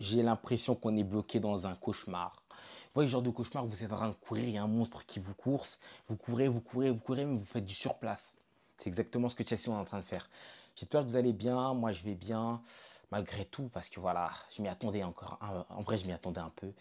j'ai l'impression qu'on est bloqué dans un cauchemar. Vous voyez, ce genre de cauchemar, vous êtes en train de courir, il y a un monstre qui vous course, vous courez, vous courez, vous courez, mais vous faites du surplace. C'est exactement ce que Chelsea est en train de faire. J'espère que vous allez bien, moi je vais bien, malgré tout, parce que voilà, je m'y attendais encore. En vrai, je m'y attendais un peu.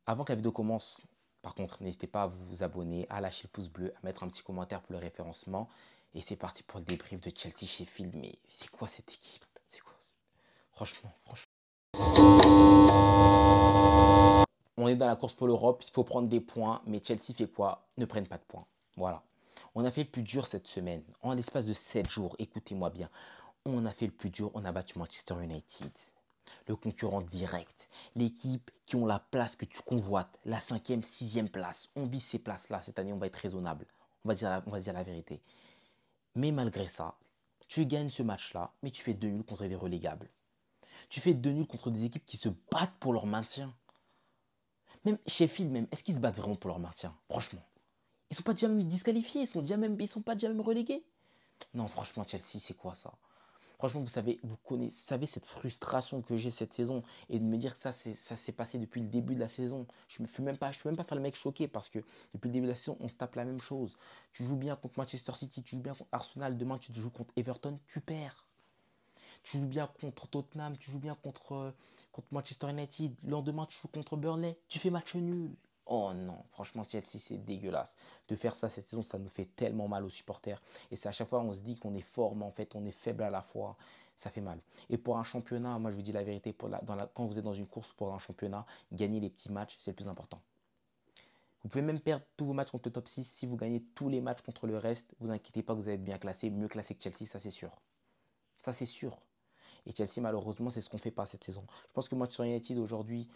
Avant que la vidéo commence, par contre, n'hésitez pas à vous abonner, à lâcher le pouce bleu, à mettre un petit commentaire pour le référencement. Et c'est parti pour le débrief de Chelsea Sheffield. Mais c'est quoi cette équipe? C'est quoi? Franchement. On est dans la course pour l'Europe, il faut prendre des points, mais Chelsea fait quoi? Ne prennent pas de points. Voilà. On a fait le plus dur cette semaine. En l'espace de 7 jours, écoutez-moi bien. On a fait le plus dur, on a battu Manchester United. Le concurrent direct. L'équipe qui ont la place que tu convoites. La 5e, 6e place. On vise ces places-là. Cette année, on va être raisonnable. On va dire la vérité. Mais malgré ça, tu gagnes ce match-là, mais tu fais 2 nuls contre des relégables. Tu fais 2 nuls contre des équipes qui se battent pour leur maintien. Même Sheffield, même, est-ce qu'ils se battent vraiment pour leur maintien? Franchement. Ils sont pas déjà même disqualifiés, ils sont pas déjà même relégués. Non, franchement, Chelsea, c'est quoi ça? Franchement, savez cette frustration que j'ai cette saison et de me dire que ça s'est passé depuis le début de la saison. Je ne peux même pas faire le mec choqué parce que depuis le début de la saison, on se tape la même chose. Tu joues bien contre Manchester City, tu joues bien contre Arsenal, demain tu joues contre Everton, tu perds. Tu joues bien contre Tottenham, tu joues bien contre Manchester United. Le lendemain, tu joues contre Burnley, tu fais match nul. Oh non, franchement, Chelsea, c'est dégueulasse. De faire ça cette saison, ça nous fait tellement mal aux supporters. Et c'est à chaque fois, on se dit qu'on est fort, mais en fait, on est faible à la fois. Ça fait mal. Et pour un championnat, moi, je vous dis la vérité, quand vous êtes dans une course pour un championnat, gagner les petits matchs, c'est le plus important. Vous pouvez même perdre tous vos matchs contre le top 6. Si vous gagnez tous les matchs contre le reste, vous inquiétez pas que vous allez être bien classé, mieux classé que Chelsea, ça c'est sûr. Ça c'est sûr. Et Chelsea, malheureusement, c'est ce qu'on ne fait pas cette saison. Je pense que Manchester United, aujourd'hui,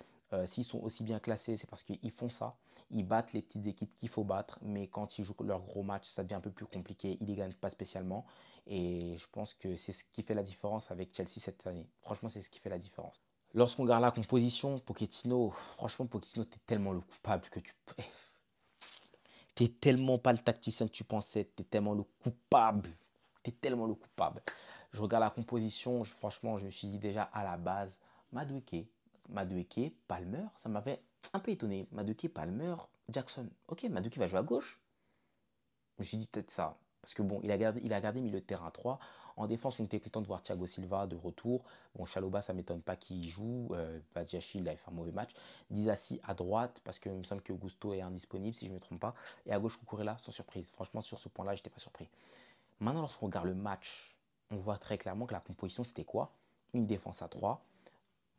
s'ils sont aussi bien classés, c'est parce qu'ils font ça. Ils battent les petites équipes qu'il faut battre, mais quand ils jouent leurs gros matchs, ça devient un peu plus compliqué. Ils ne les gagnent pas spécialement. Et je pense que c'est ce qui fait la différence avec Chelsea cette année. Franchement, c'est ce qui fait la différence. Lorsqu'on regarde la composition, Pochettino, franchement, Pochettino, t'es tellement le coupable que tu... T'es tellement pas le tacticien que tu pensais, t'es tellement le coupable. T'es tellement le coupable. Je regarde la composition, franchement, je me suis dit déjà à la base, Madueke, Palmer, ça m'avait un peu étonné. Madueke, Palmer, Jackson. Ok, Madueke va jouer à gauche. Je me suis dit peut-être ça. Parce que bon, il a gardé milieu de terrain 3. En défense, on était content de voir Thiago Silva de retour. Bon, Chalobah, ça ne m'étonne pas qu'il joue. Badiashile, il a fait un mauvais match. Disasi à droite, parce qu'il me semble que Gusto est indisponible, si je ne me trompe pas. Et à gauche, Cucurella, sans surprise. Franchement, sur ce point-là, je n'étais pas surpris. Maintenant, lorsqu'on regarde le match, on voit très clairement que la composition, c'était quoi? Une défense à 3.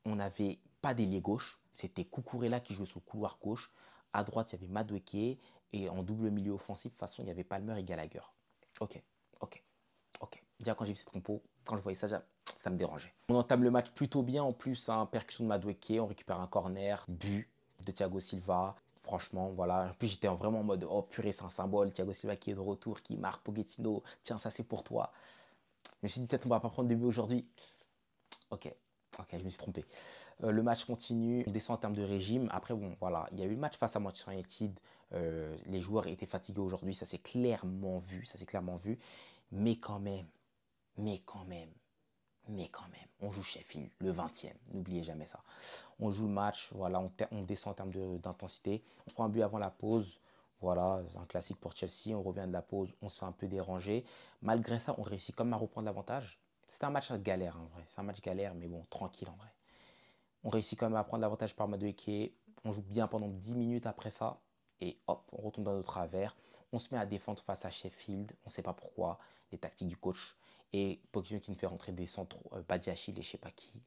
On n'avait pas d'ailier gauche. C'était Cucurella qui jouait sur le couloir gauche. À droite, il y avait Madueke. Et en double milieu offensif, de toute façon, il y avait Palmer et Gallagher. Ok, ok, ok. Déjà, quand j'ai vu cette compo, quand je voyais ça, ça me dérangeait. On entame le match plutôt bien. En plus, percussion de Madueke. On récupère un corner, but de Thiago Silva. Franchement, voilà. En plus, j'étais vraiment en mode, oh purée, c'est un symbole. Thiago Silva qui est de retour, qui marque Pochettino. Tiens, ça, c'est pour toi. Je me suis dit, peut-être on va pas prendre de but aujourd'hui. Ok, je me suis trompé. Le match continue, on descend en termes de régime. Après, bon, voilà, il y a eu le match face à Manchester United. Les joueurs étaient fatigués aujourd'hui, ça s'est clairement vu, Mais quand même, mais quand même, on joue Sheffield, le 20e, n'oubliez jamais ça. On joue le match, voilà, on descend en termes d'intensité. On prend un but avant la pause. Voilà, un classique pour Chelsea. On revient de la pause, on se fait un peu déranger. Malgré ça, on réussit quand même à reprendre l'avantage. C'est un match galère en vrai. C'est un match galère, mais bon, tranquille en vrai. On réussit quand même à prendre l'avantage par Madueke. On joue bien pendant 10 minutes après ça. Et hop, on retourne dans notre travers. On se met à défendre face à Sheffield. On ne sait pas pourquoi. Les tactiques du coach. Et Pochettino qui nous fait rentrer des centres, Badiashile et je ne sais pas qui.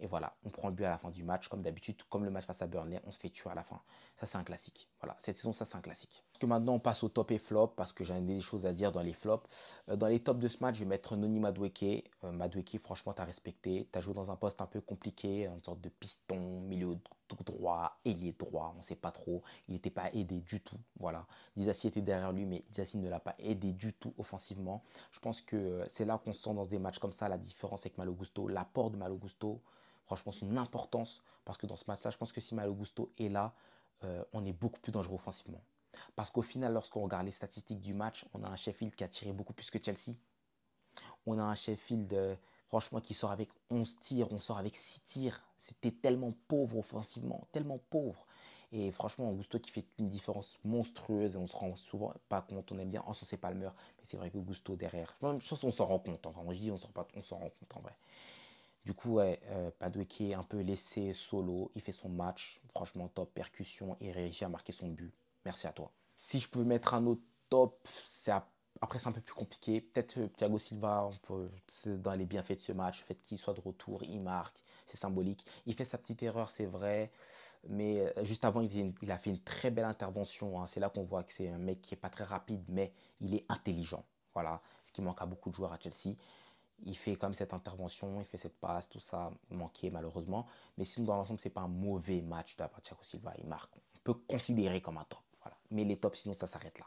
Et voilà, on prend le but à la fin du match, comme d'habitude, comme le match face à Burnley, on se fait tuer à la fin. Ça, c'est un classique. Voilà, cette saison, ça, c'est un classique. Parce que maintenant, on passe au top et flop, parce que j'en ai des choses à dire dans les flops. Dans les tops de ce match, je vais mettre Noni Madueke. Madueke, franchement, tu as respecté. Tu as joué dans un poste un peu compliqué, une sorte de piston, milieu droit, ailier droit, on ne sait pas trop. Il n'était pas aidé du tout. Voilà. Disasi était derrière lui, mais Disasi ne l'a pas aidé du tout offensivement. Je pense que c'est là qu'on sent dans des matchs comme ça la différence avec Malo Gusto, l'apport de Malo Gusto. Franchement, son importance, parce que dans ce match-là, je pense que si Malo Gusto est là, on est beaucoup plus dangereux offensivement. Parce qu'au final, lorsqu'on regarde les statistiques du match, on a un Sheffield qui a tiré beaucoup plus que Chelsea. On a un Sheffield, Franchement, qui sort avec 11 tirs, on sort avec 6 tirs. C'était tellement pauvre offensivement, tellement pauvre. Et franchement, Gusto qui fait une différence monstrueuse et on se rend souvent pas compte. On aime bien encenser Palmer, mais c'est vrai que Gusto derrière. Même chose, on s'en rend compte. En vrai, on dit on s'en rend compte en vrai. Du coup, ouais, Madueke un peu laissé solo. Il fait son match. Franchement, top percussion et réussit à marquer son but. Merci à toi. Si je peux mettre un autre top, après c'est un peu plus compliqué. Peut-être Thiago Silva, c'est dans les bienfaits de ce match, le fait qu'il soit de retour, il marque, c'est symbolique. Il fait sa petite erreur, c'est vrai, mais juste avant, il a fait une très belle intervention, hein. C'est là qu'on voit que c'est un mec qui n'est pas très rapide, mais il est intelligent. Voilà, ce qui manque à beaucoup de joueurs à Chelsea. Il fait comme cette intervention, il fait cette passe, tout ça manquait malheureusement. Mais sinon, dans l'ensemble, c'est pas un mauvais match de la part de Thiago Silva. Il marque. On peut considérer comme un top. Voilà. Mais les tops, sinon, ça s'arrête là.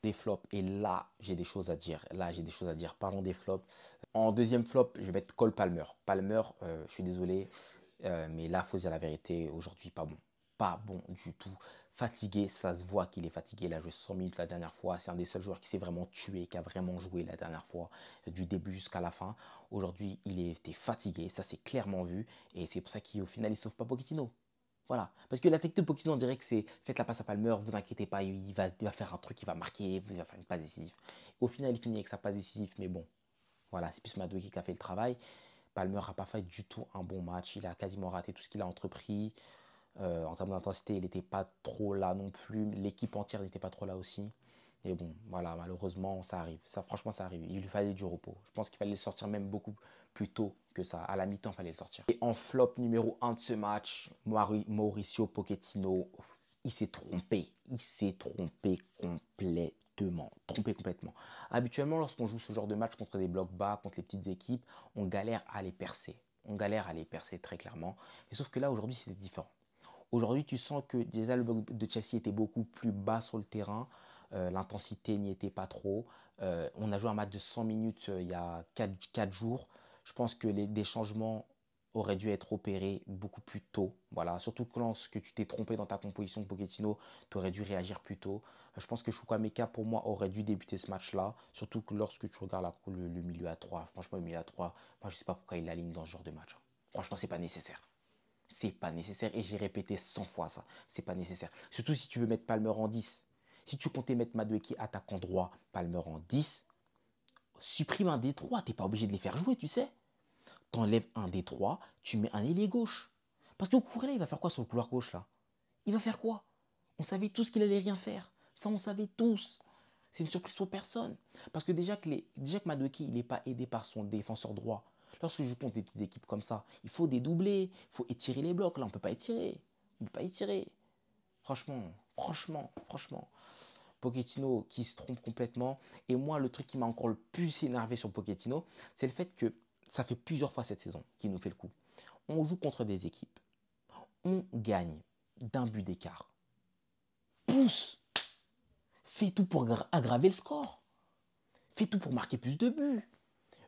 Des flops. Et là, j'ai des choses à dire. Là, j'ai des choses à dire. Parlons des flops. En deuxième flop, je vais mettre Cole Palmer. Palmer, je suis désolé, mais là, il faut dire la vérité. Aujourd'hui, pas bon. Pas bon du tout. Fatigué, ça se voit qu'il est fatigué. Il a joué 100 minutes la dernière fois. C'est un des seuls joueurs qui s'est vraiment tué, qui a vraiment joué la dernière fois, du début jusqu'à la fin. Aujourd'hui, il était fatigué. Ça, c'est clairement vu. Et c'est pour ça qu'au final, il ne sauve pas Pochettino. Voilà. Parce que la technique de Pochettino, on dirait que c'est faites la passe à Palmer, vous inquiétez pas, il va faire un truc, il va marquer, il va faire une passe décisive. Au final, il finit avec sa passe décisive, mais bon, voilà, c'est plus Madueke qui a fait le travail. Palmer n'a pas fait du tout un bon match, il a quasiment raté tout ce qu'il a entrepris. En termes d'intensité, il n'était pas trop là non plus, l'équipe entière n'était pas trop là aussi. Et bon, voilà, malheureusement, ça arrive. Ça, franchement, ça arrive. Il lui fallait du repos. Je pense qu'il fallait le sortir même beaucoup plus tôt que ça. À la mi-temps, il fallait le sortir. Et en flop numéro 1 de ce match, Mauricio Pochettino, il s'est trompé. Il s'est trompé complètement. Trompé complètement. Habituellement, lorsqu'on joue ce genre de match contre des blocs bas, contre les petites équipes, on galère à les percer. On galère à les percer très clairement. Mais sauf que là, aujourd'hui, c'était différent. Aujourd'hui, tu sens que déjà le bloc de Chelsea était beaucoup plus bas sur le terrain. L'intensité n'y était pas trop. On a joué un match de 100 minutes il y a 4 jours. Je pense que des changements auraient dû être opérés beaucoup plus tôt. Voilà. Surtout que lorsque tu t'es trompé dans ta composition de Pochettino, tu aurais dû réagir plus tôt. Je pense que Chukwuemeka, pour moi, aurait dû débuter ce match-là. Surtout que lorsque tu regardes le milieu à 3. Franchement, le milieu à 3, moi, je ne sais pas pourquoi il l'aligne dans ce genre de match. Franchement, c'est pas nécessaire. C'est pas nécessaire. Et j'ai répété 100 fois ça. C'est pas nécessaire. Surtout si tu veux mettre Palmer en 10. Si tu comptais mettre Madueke attaquant droit, Palmer en 10, supprime un des trois. T'es pas obligé de les faire jouer, tu sais. T'enlèves un des trois, tu mets un ailier gauche. Parce que Cucurella, il va faire quoi sur le couloir gauche là? Il va faire quoi? On savait tous qu'il allait rien faire. Ça, on savait tous. C'est une surprise pour personne. Parce que déjà que Madueke, il n'est pas aidé par son défenseur droit. Lorsque je joue contre des petites équipes comme ça, il faut dédoubler, il faut étirer les blocs. Là, on ne peut pas étirer. On ne peut pas étirer. Franchement. Pochettino qui se trompe complètement. Et moi, le truc qui m'a encore le plus énervé sur Pochettino, c'est le fait que ça fait plusieurs fois cette saison qu'il nous fait le coup. On joue contre des équipes. On gagne d'un but d'écart. Pousse. Fais tout pour aggraver le score. Fais tout pour marquer plus de buts.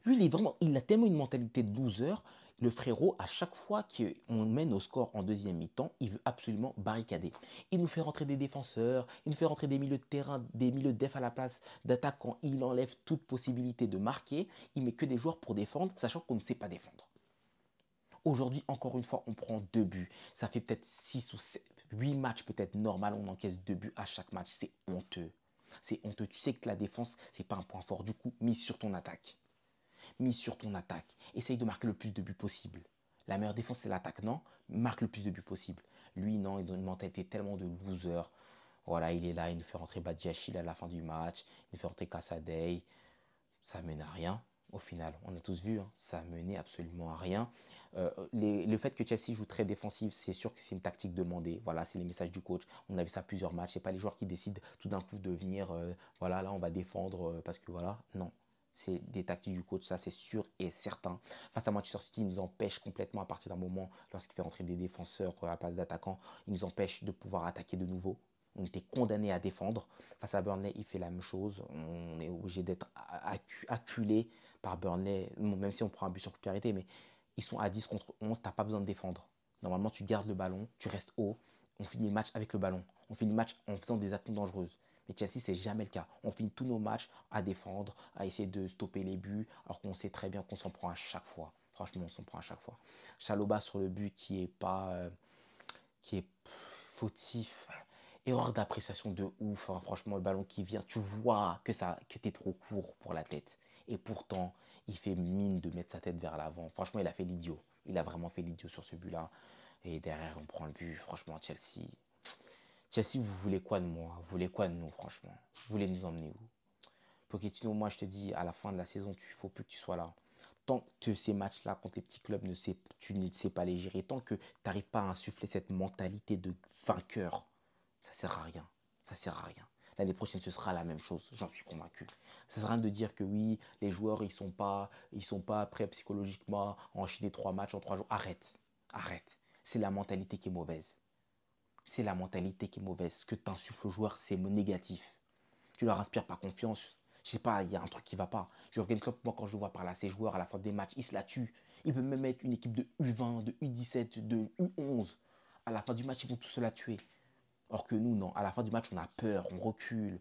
Lui, il a tellement une mentalité de loser. Le frérot, à chaque fois qu'on mène au score en deuxième mi-temps, il veut absolument barricader. Il nous fait rentrer des défenseurs, il nous fait rentrer des milieux de terrain, des milieux de def à la place d'attaquants. Il enlève toute possibilité de marquer. Il met que des joueurs pour défendre, sachant qu'on ne sait pas défendre. Aujourd'hui, encore une fois, on prend 2 buts. Ça fait peut-être 6 ou 7, 8 matchs peut-être normal, on encaisse 2 buts à chaque match. C'est honteux. C'est honteux. Tu sais que la défense, c'est pas un point fort. Du coup, mise sur ton attaque. Mise sur ton attaque. Essaye de marquer le plus de buts possible. La meilleure défense, c'est l'attaque, non? Marque le plus de buts possible. Lui, non, il donne une mentalité tellement de loser. Voilà, il est là, il nous fait rentrer Badiachil à la fin du match. Il nous fait rentrer Kassadei. Ça mène à rien. Au final, on a tous vu, hein, ça menait absolument à rien. Le fait que Chelsea joue très défensif, c'est sûr que c'est une tactique demandée. Voilà, c'est les messages du coach. On a vu ça plusieurs matchs. C'est pas les joueurs qui décident tout d'un coup de venir, voilà, là on va défendre parce que voilà, non. C'est des tactiques du coach, ça c'est sûr et certain. Face à Manchester City, il nous empêche complètement à partir d'un moment, lorsqu'il fait rentrer des défenseurs à la place d'attaquants, il nous empêche de pouvoir attaquer de nouveau. On était condamné à défendre. Face à Burnley, il fait la même chose. On est obligé d'être acculé par Burnley, même si on prend un but sur supériorité, mais ils sont à 10 contre 11, tu n'as pas besoin de défendre. Normalement, tu gardes le ballon, tu restes haut, on finit le match avec le ballon. On finit le match en faisant des actions dangereuses. Mais Chelsea, c'est jamais le cas. On finit tous nos matchs à défendre, à essayer de stopper les buts, alors qu'on sait très bien qu'on s'en prend à chaque fois. Franchement, on s'en prend à chaque fois. Chalobah sur le but qui est pas, qui est fautif. Erreur d'appréciation de ouf. Hein. Franchement, le ballon qui vient, tu vois que t'es trop court pour la tête. Et pourtant, il fait mine de mettre sa tête vers l'avant. Franchement, il a fait l'idiot. Il a vraiment fait l'idiot sur ce but-là. Et derrière, on prend le but. Franchement, Chelsea. Chelsea, vous voulez quoi de moi? Vous voulez quoi de nous, franchement? Vous voulez nous emmener où? Pochettino, moi, je te dis, à la fin de la saison, il faut plus que tu sois là. Tant que ces matchs-là contre les petits clubs, tu ne sais pas les gérer, tant que tu n'arrives pas à insuffler cette mentalité de vainqueur, ça sert à rien. Ça sert à rien. L'année prochaine, ce sera la même chose, j'en suis convaincu. Ça sert à rien de dire que oui, les joueurs, ils sont pas prêts psychologiquement à enchaîner 3 matchs en 3 jours. Arrête, arrête. C'est la mentalité qui est mauvaise. C'est la mentalité qui est mauvaise. Ce que tu insuffles aux joueurs, c'est négatif. Tu leur inspires pas confiance. Je sais pas, il y a un truc qui va pas. Jürgen Klopp, moi, quand je le vois par là, ses joueurs, à la fin des matchs, il se la tue. Il peut même mettre une équipe de U20, de U17, de U11. À la fin du match, ils vont tous se la tuer. Or que nous, non. À la fin du match, on a peur, on recule.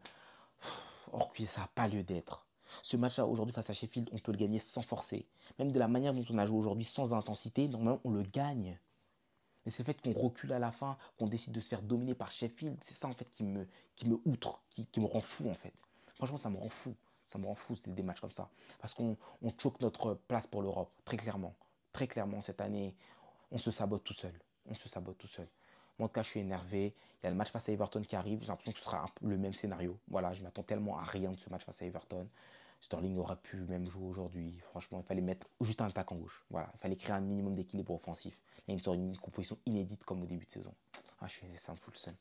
Or que ça n'a pas lieu d'être. Ce match-là, aujourd'hui, face à Sheffield, on peut le gagner sans forcer. Même de la manière dont on a joué aujourd'hui, sans intensité, normalement, on le gagne. Mais c'est le fait qu'on recule à la fin, qu'on décide de se faire dominer par Sheffield, c'est ça en fait qui me outre, qui me rend fou en fait. Franchement, ça me rend fou. Ça me rend fou, c'est des matchs comme ça. Parce qu'on choque notre place pour l'Europe, très clairement. Très clairement, cette année, on se sabote tout seul. On se sabote tout seul. Moi, en tout cas, je suis énervé. Il y a le match face à Everton qui arrive. J'ai l'impression que ce sera le même scénario. Voilà, je m'attends tellement à rien de ce match face à Everton. Sterling aurait pu même jouer aujourd'hui. Franchement, il fallait mettre juste un attaquant gauche. Voilà, il fallait créer un minimum d'équilibre offensif. Il y a une composition inédite comme au début de saison. Ah, ça me fout le seum.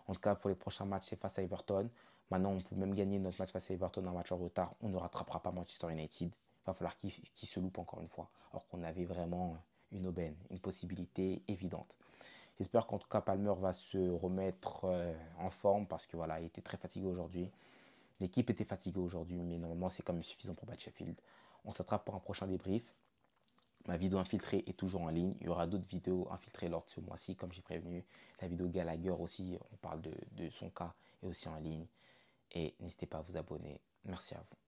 En tout cas, pour les prochains matchs, c'est face à Everton. Maintenant, on peut même gagner notre match face à Everton, un match en retard. On ne rattrapera pas Manchester United. Il va falloir qu'il se loupe encore une fois. Alors qu'on avait vraiment une aubaine, une possibilité évidente. J'espère qu'en tout cas Palmer va se remettre en forme parce que voilà, il était très fatigué aujourd'hui. L'équipe était fatiguée aujourd'hui, mais normalement c'est quand même suffisant pour battre Sheffield. On s'attrape pour un prochain débrief. Ma vidéo infiltrée est toujours en ligne. Il y aura d'autres vidéos infiltrées lors de ce mois-ci, comme j'ai prévenu. La vidéo Gallagher aussi, on parle de son cas, est aussi en ligne. Et n'hésitez pas à vous abonner. Merci à vous.